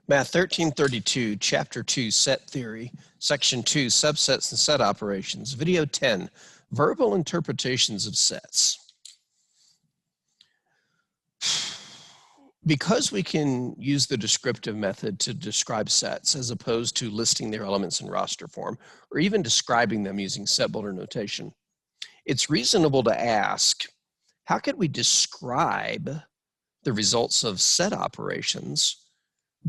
Math 1332, Chapter 2, Set Theory, Section 2, Subsets and Set Operations, Video 10, Verbal Interpretations of Sets. Because we can use the descriptive method to describe sets as opposed to listing their elements in roster form, or even describing them using set builder notation, it's reasonable to ask, how could we describe the results of set operations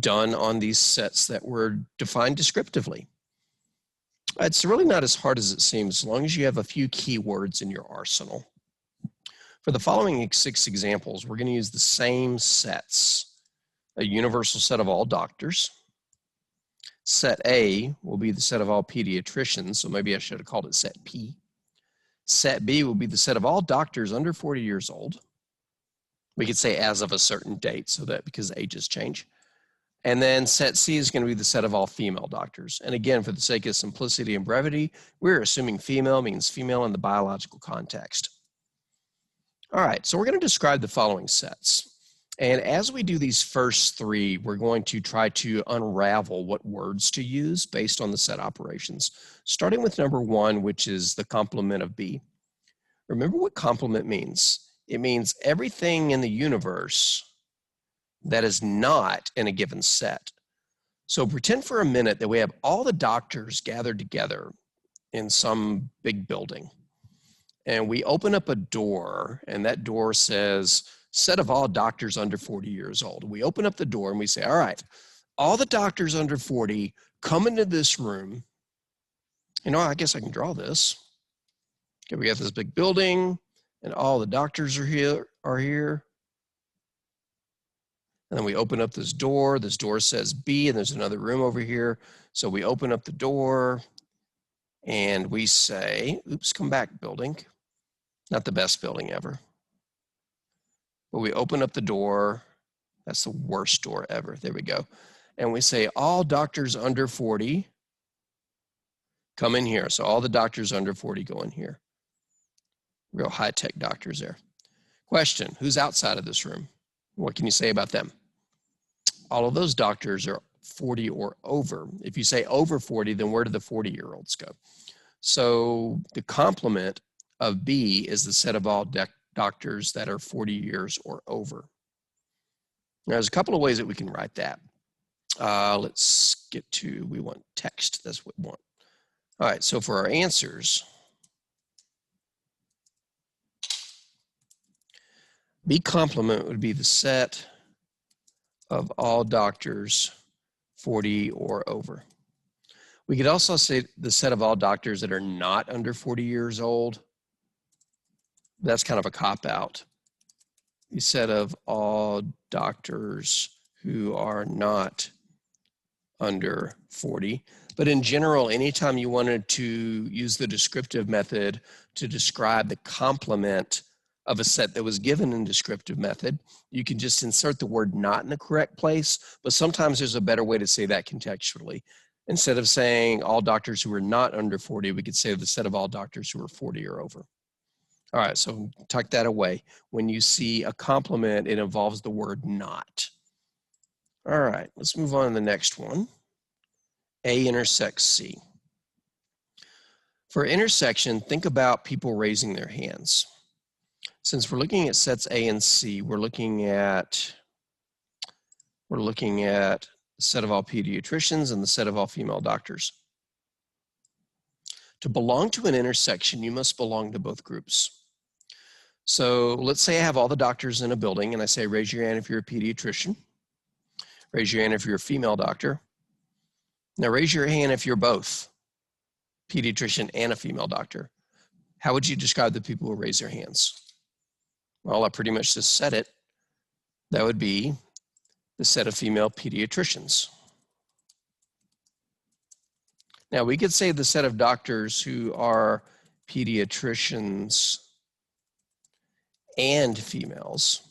done on these sets that were defined descriptively? It's really not as hard as it seems, as long as you have a few keywords in your arsenal. For the following 6 examples, we're going to use the same sets. A universal set of all doctors. Set A will be the set of all pediatricians, so maybe I should have called it set P. Set B will be the set of all doctors under 40 years old. We could say as of a certain date, so that because ages change. And then set C is going to be the set of all female doctors. And again, for the sake of simplicity and brevity, we're assuming female means female in the biological context. All right, so we're going to describe the following sets. And as we do these first 3, we're going to try to unravel what words to use based on the set operations, starting with number 1, which is the complement of B. Remember what complement means. It means everything in the universe that is not in a given set. So pretend for a minute that we have all the doctors gathered together in some big building. And we open up a door, and that door says, set of all doctors under 40 years old. We open up the door and we say, all right, all the doctors under 40 come into this room. You know, I guess I can draw this. Okay, we got this big building, and all the doctors are here. And then we open up this door. This door says B, and there's another room over here. So we open up the door, and we say, oops, come back, building. Not the best building ever. But we open up the door. That's the worst door ever. There we go. And we say, all doctors under 40 come in here. So all the doctors under 40 go in here. Real high-tech doctors there. Question, who's outside of this room? What can you say about them? All of those doctors are 40 or over. If you say over 40, then where do the 40-year-olds go? So the complement of B is the set of all doctors that are 40 years or over. Now, there's a couple of ways that we can write that. Let's get to, we want text. That's what we want. All right, so for our answers, B complement would be the set of all doctors 40 or over. We could also say the set of all doctors that are not under 40 years old. That's kind of a cop-out. The set of all doctors who are not under 40. But in general, anytime you wanted to use the descriptive method to describe the complement of a set that was given in descriptive method, you can just insert the word not in the correct place, but sometimes there's a better way to say that contextually. Instead of saying all doctors who are not under 40, we could say the set of all doctors who are 40 or over. All right, so tuck that away. When you see a complement, it involves the word not. All right, let's move on to the next one. A intersects C. For intersection, think about people raising their hands. Since we're looking at sets A and C, we're looking at the set of all pediatricians and the set of all female doctors. To belong to an intersection, you must belong to both groups. So let's say I have all the doctors in a building and I say, raise your hand if you're a pediatrician. Raise your hand if you're a female doctor. Now raise your hand if you're both pediatrician and a female doctor. How would you describe the people who raise their hands? Well, I pretty much just said it. That would be the set of female pediatricians. Now we could say the set of doctors who are pediatricians and females.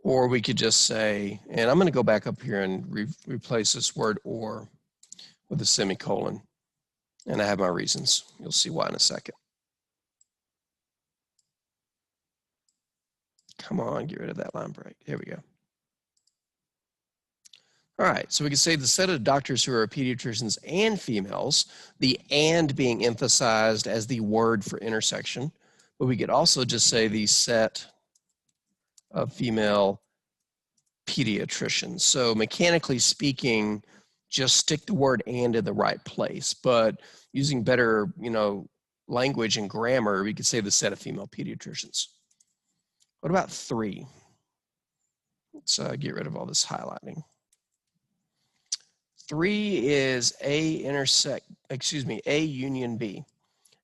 Or we could just say, and I'm going to go back up here and replace this word or with a semicolon. And I have my reasons. You'll see why in a second. Come on, get rid of that line break. There we go. All right, so we can say the set of doctors who are pediatricians and females, the and being emphasized as the word for intersection, but we could also just say the set of female pediatricians. So mechanically speaking, just stick the word and in the right place, but using better, language and grammar, we could say the set of female pediatricians. What about 3? Let's get rid of all this highlighting. 3 is A union B.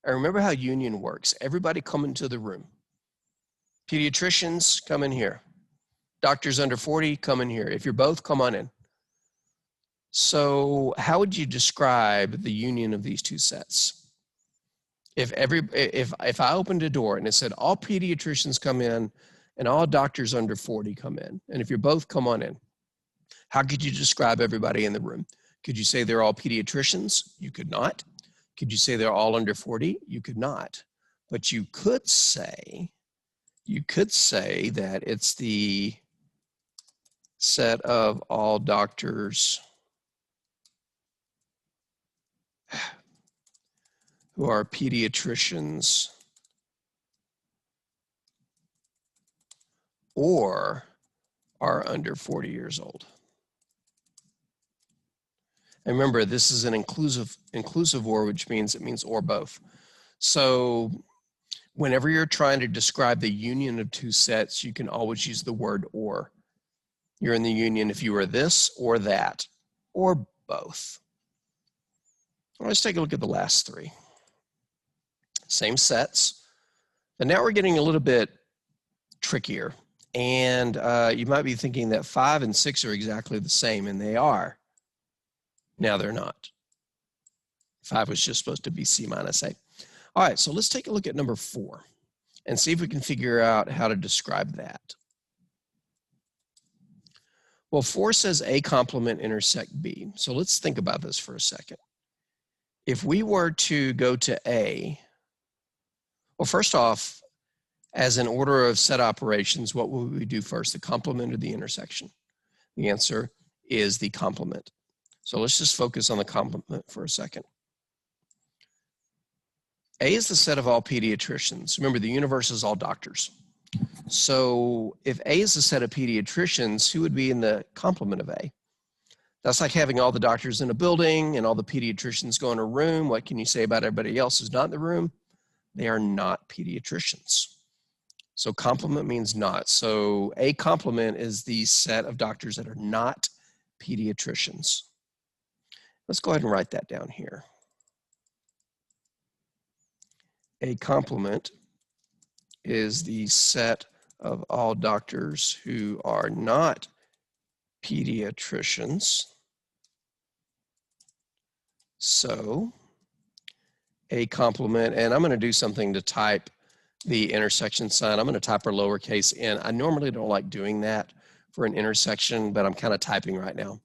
And remember how union works. Everybody come into the room. Pediatricians, come in here. Doctors under 40, come in here. If you're both, come on in. So how would you describe the union of these two sets? If I opened a door and it said all pediatricians come in and all doctors under 40 come in, and if you're both, come on in, how could you describe everybody in the room? Could you say they're all pediatricians? You could not. Could you say they're all under 40? You could not. But you could say that it's the set of all doctors who are pediatricians or are under 40 years old. And remember, this is an inclusive or, which means it means or both. So whenever you're trying to describe the union of two sets, you can always use the word or. You're in the union if you are this or that, or both. Let's take a look at the last 3. Same sets, but now we're getting a little bit trickier. And you might be thinking that 5 and 6 are exactly the same, and they are. Now they're not. 5 was just supposed to be C minus A. All right, so let's take a look at number 4 and see if we can figure out how to describe that. Well, 4 says A complement intersect B. So let's think about this for a second. If we were to go to A, well, first off, as an order of set operations, what would we do first, the complement or the intersection? The answer is the complement. So let's just focus on the complement for a second. A is the set of all pediatricians. Remember, the universe is all doctors. So if A is the set of pediatricians, who would be in the complement of A? That's like having all the doctors in a building and all the pediatricians go in a room. What can you say about everybody else who's not in the room? They are not pediatricians. So complement means not. So A complement is the set of doctors that are not pediatricians. Let's go ahead and write that down here. A complement is the set of all doctors who are not pediatricians. So A complement, and I'm going to do something to type the intersection sign. I'm going to type our lowercase n. I normally don't like doing that for an intersection, but I'm kind of typing right now.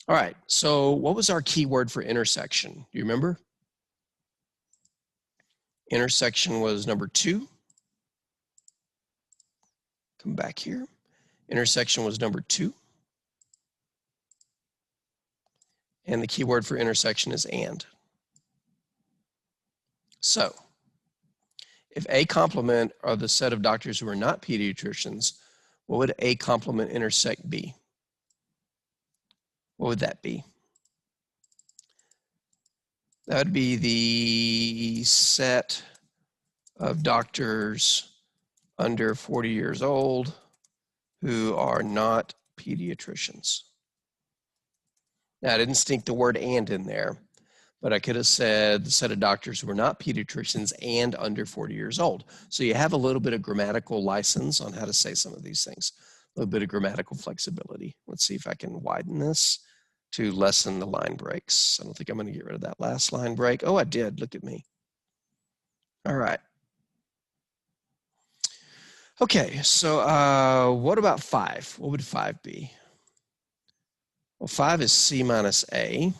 All right, so what was our keyword for intersection? Do you remember? Intersection was number 2. Come back here. Intersection was number 2. And the keyword for intersection is and. So if A complement are the set of doctors who are not pediatricians, what would A complement intersect be? What would that be? That would be the set of doctors under 40 years old who are not pediatricians. Now, I didn't sneak the word and in there, but I could have said the set of doctors who are not pediatricians and under 40 years old. So you have a little bit of grammatical license on how to say some of these things, a little bit of grammatical flexibility. Let's see if I can widen this to lessen the line breaks. I don't think I'm going to get rid of that last line break. Oh, I did. Look at me. All right. Okay, so what about 5? What would 5 be? Well, 5 is C minus A.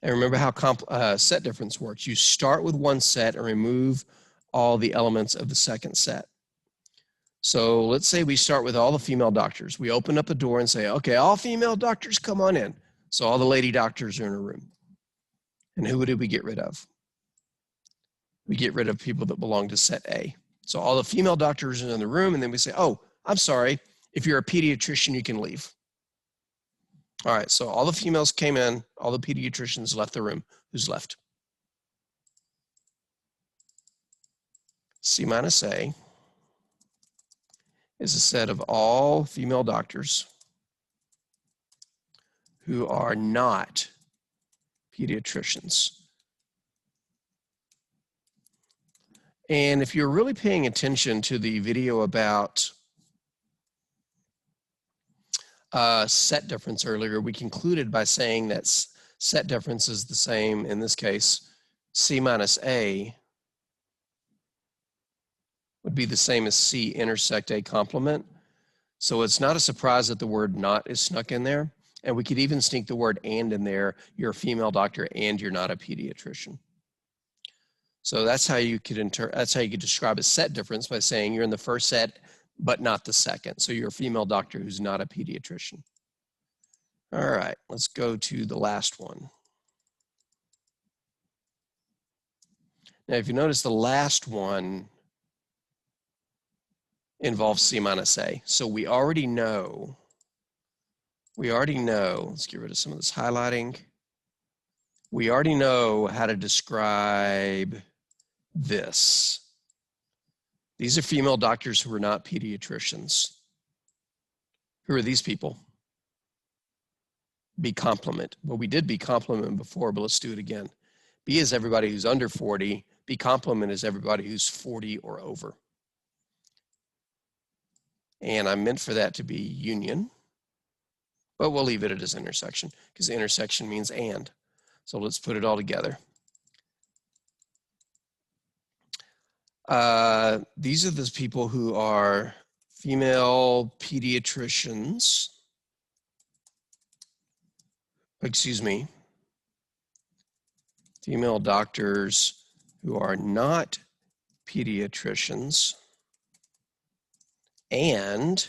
And remember how set difference works. You start with one set and remove all the elements of the second set. So let's say we start with all the female doctors. We open up a door and say, okay, all female doctors, come on in. So all the lady doctors are in a room. And who did we get rid of? We get rid of people that belong to set A. So all the female doctors are in the room, and then we say, oh, I'm sorry, if you're a pediatrician, you can leave. All right, so all the females came in, all the pediatricians left the room. Who's left? C minus A is a set of all female doctors who are not pediatricians. And if you're really paying attention to the video about set difference earlier, we concluded by saying that set difference is the same, in this case, C minus A would be the same as C intersect A complement. So it's not a surprise that the word not is snuck in there. And we could even sneak the word and in there. You're a female doctor and you're not a pediatrician. So that's how you could describe a set difference, by saying you're in the first set, but not the second. So you're a female doctor who's not a pediatrician. All right, let's go to the last one. Now, if you notice, the last one involves C minus A. So we already know, let's get rid of some of this highlighting. We already know how to describe this. These are female doctors who are not pediatricians. Who are these people? B complement. Well, we did B complement before, but let's do it again. B is everybody who's under 40. B complement is everybody who's 40 or over. And I meant for that to be union, but we'll leave it as intersection, because intersection means and. So let's put it all together. These are those people who are female pediatricians, female doctors who are not pediatricians and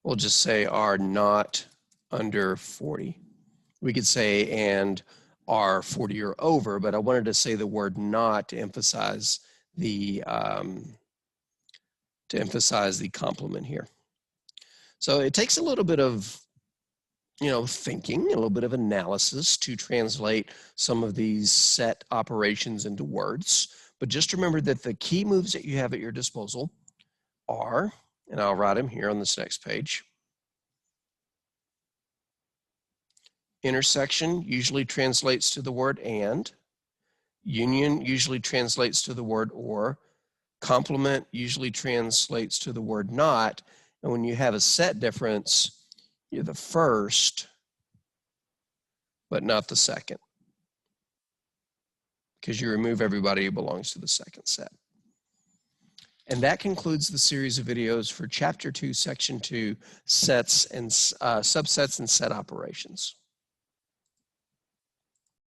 we'll just say are not under 40. We could say and are 40 or over, but I wanted to say the word not to emphasize the complement here. So it takes a little bit of thinking, a little bit of analysis to translate some of these set operations into words. But just remember that the key moves that you have at your disposal are, and I'll write them here on this next page. Intersection usually translates to the word and. Union usually translates to the word or. Complement usually translates to the word not. And when you have a set difference, you're the first, but not the second, because you remove everybody who belongs to the second set. And that concludes the series of videos for Chapter 2, Section 2, sets and subsets and set operations.